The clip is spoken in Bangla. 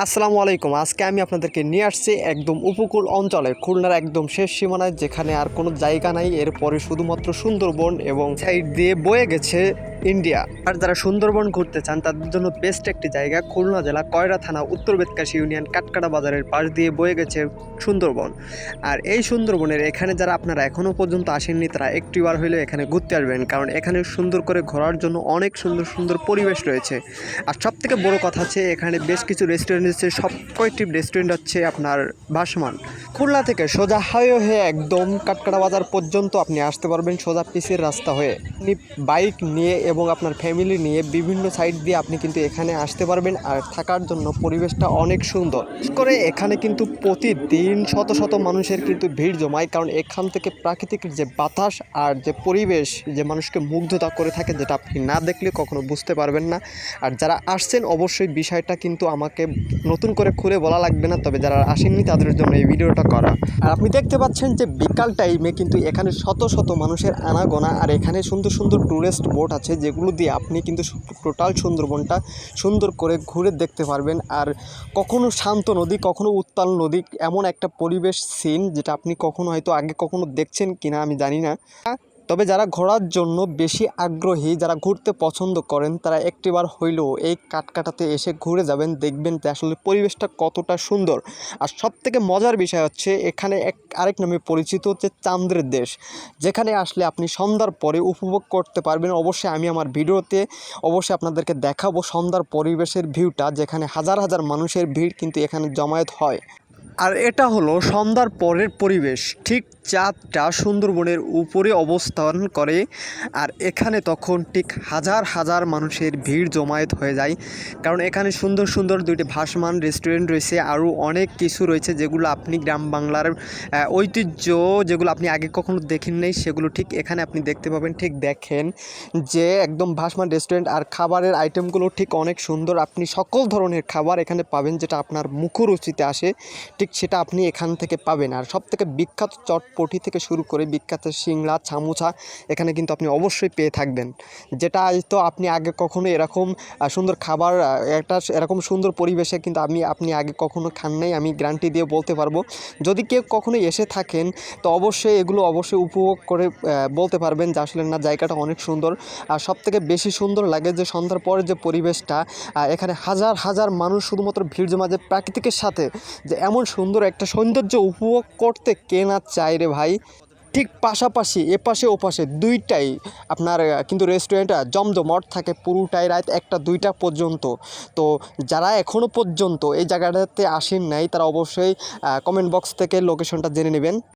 আসসালামু আলাইকুম। আজকে আমি আপনাদেরকে নিয়ে আসছি একদম উপকূল অঞ্চলে, খুলনার একদম শেষ সীমানায়, যেখানে আর কোনো জায়গা নাই। এরপরে শুধুমাত্র সুন্দরবন এবং সাইড দিয়ে বয়ে গেছে ইন্ডিয়া। আর যারা সুন্দরবন ঘুরতে চান তাদের জন্য বেস্ট একটি জায়গা খুলনা জেলা কয়রা থানা উত্তর বেতকাশি ইউনিয়ন কাটকাটা বাজারের পাশ দিয়ে বয়ে গেছে সুন্দরবন। আর এই সুন্দরবনের এখানে যারা আপনারা এখনও পর্যন্ত আসেননি তারা একটিবার হলেও এখানে ঘুরতে আসবেন, কারণ এখানে সুন্দর করে ঘোরার জন্য অনেক সুন্দর সুন্দর পরিবেশ রয়েছে। আর সবথেকে বড় কথা হচ্ছে এখানে বেশ কিছু রেস্টুরেন্ট রয়েছে, সব কয়েকটি রেস্টুরেন্ট হচ্ছে আপনার ভাসমান। খুলনা থেকে সোজা হাইওয়ে হয়ে একদম কাটকাটা বাজার পর্যন্ত আপনি আসতে পারবেন সোজা পিসের রাস্তা হয়ে। আপনি বাইক নিয়ে এবং আপনার ফ্যামিলি নিয়ে বিভিন্ন সাইড দিয়ে আপনি কিন্তু এখানে আসতে পারবেন। আর থাকার জন্য পরিবেশটা অনেক সুন্দর। বিশেষ করে এখানে কিন্তু প্রতিদিন শত শত মানুষের কিন্তু ভিড় জমায়, কারণ এখান থেকে প্রাকৃতিক যে বাতাস আর যে পরিবেশ যে মানুষকে মুগ্ধতা করে থাকে, যেটা আপনি না দেখলে কখনো বুঝতে পারবেন না। আর যারা আসছেন অবশ্যই বিষয়টা কিন্তু আমাকে নতুন করে খুলে বলা লাগবে না, তবে যারা আসেননি তাদের জন্য এই ভিডিওটা করা। আর আপনি দেখতে পাচ্ছেন যে বিকাল টাইমে কিন্তু এখানে শত শত মানুষের আনাগোনা। আর এখানে সুন্দর সুন্দর ট্যুরিস্ট বোট আছে, যেগুলো দিয়ে আপনি কিন্তু টোটাল সুন্দরবনটা সুন্দর করে ঘুরে দেখতে পারবেন। আর কখনো শান্ত নদী, কখনো উত্তাল নদী, এমন একটা পরিবেশ সিন যেটা আপনি কখনো হয়তো আগে কখনো দেখছেন কিনা আমি জানি না। তবে যারা ঘোরার জন্য বেশি আগ্রহী, যারা ঘুরতে পছন্দ করেন, তারা একটিবার হইলেও এই কাটকাটাতে এসে ঘুরে যাবেন, দেখবেন যে আসলে পরিবেশটা কতটা সুন্দর। আর সবথেকে মজার বিষয় হচ্ছে এখানে আরেক নামে পরিচিত হচ্ছে চাঁদের দেশ, যেখানে আসলে আপনি সন্ধ্যার পরে উপভোগ করতে পারবেন। অবশ্যই আমি আমার ভিডিওতে অবশ্যই আপনাদেরকে দেখাবো সন্ধ্যার পরিবেশের ভিউটা, যেখানে হাজার হাজার মানুষের ভিড় কিন্তু এখানে জমায়েত হয়। আর এটা হলো সন্ধ্যার পরের পরিবেশ। ঠিক চাঁদটা সুন্দরবনের উপরে অবস্থান করে, আর এখানে তখন ঠিক হাজার হাজার মানুষের ভিড় জমায়েত হয়ে যায়, কারণ এখানে সুন্দর সুন্দর দুইটি ভাসমান রেস্টুরেন্ট রয়েছে, আরও অনেক কিছু রয়েছে যেগুলো আপনি গ্রাম বাংলার ঐতিহ্য, যেগুলো আপনি আগে কখনো দেখেন নাই, সেগুলো ঠিক এখানে আপনি দেখতে পাবেন। ঠিক দেখেন যে একদম ভাসমান রেস্টুরেন্ট, আর খাবারের আইটেমগুলো ঠিক অনেক সুন্দর। আপনি সকল ধরনের খাবার এখানে পাবেন, যেটা আপনার মুখরুচিতে আসে ঠিক সেটা আপনি এখান থেকে পাবেন। আর সবথেকে বিখ্যাত চটপটি থেকে শুরু করে বিখ্যাত সিংড়া ছামুচা এখানে কিন্তু আপনি অবশ্যই পেয়ে থাকবেন, যেটা হয়তো আপনি আগে কখনো এরকম সুন্দর খাবার একটা এরকম সুন্দর পরিবেশে কিন্তু আপনি আগে কখনো খান নাই, আমি গ্যারান্টি দিয়ে বলতে পারবো। যদি কেউ কখনো এসে থাকেন তো অবশ্যই এগুলো অবশ্যই উপভোগ করে বলতে পারবেন যে আসলে না, জায়গাটা অনেক সুন্দর। আর সবথেকে বেশি সুন্দর লাগে যে সন্ধ্যার পরে যে পরিবেশটা, এখানে হাজার হাজার মানুষ শুধুমাত্র ভিড় জমা, যে প্রাকৃতিকের সাথে যে এমন সুন্দর একটা সৌন্দর্য উপভোগ করতে কে না চায় রে ভাই। ঠিক পাশাপাশি এপাশে ওপাশে দুইটাই আপনার কিন্তু রেস্টুরেন্ট জমজমট থাকে পুরোটাই রাত 1টা 2টা পর্যন্ত। তো যারা এখনও পর্যন্ত এই জায়গাটাতে আসেন নাই তারা অবশ্যই কমেন্ট বক্স থেকে লোকেশনটা জেনে নেবেন।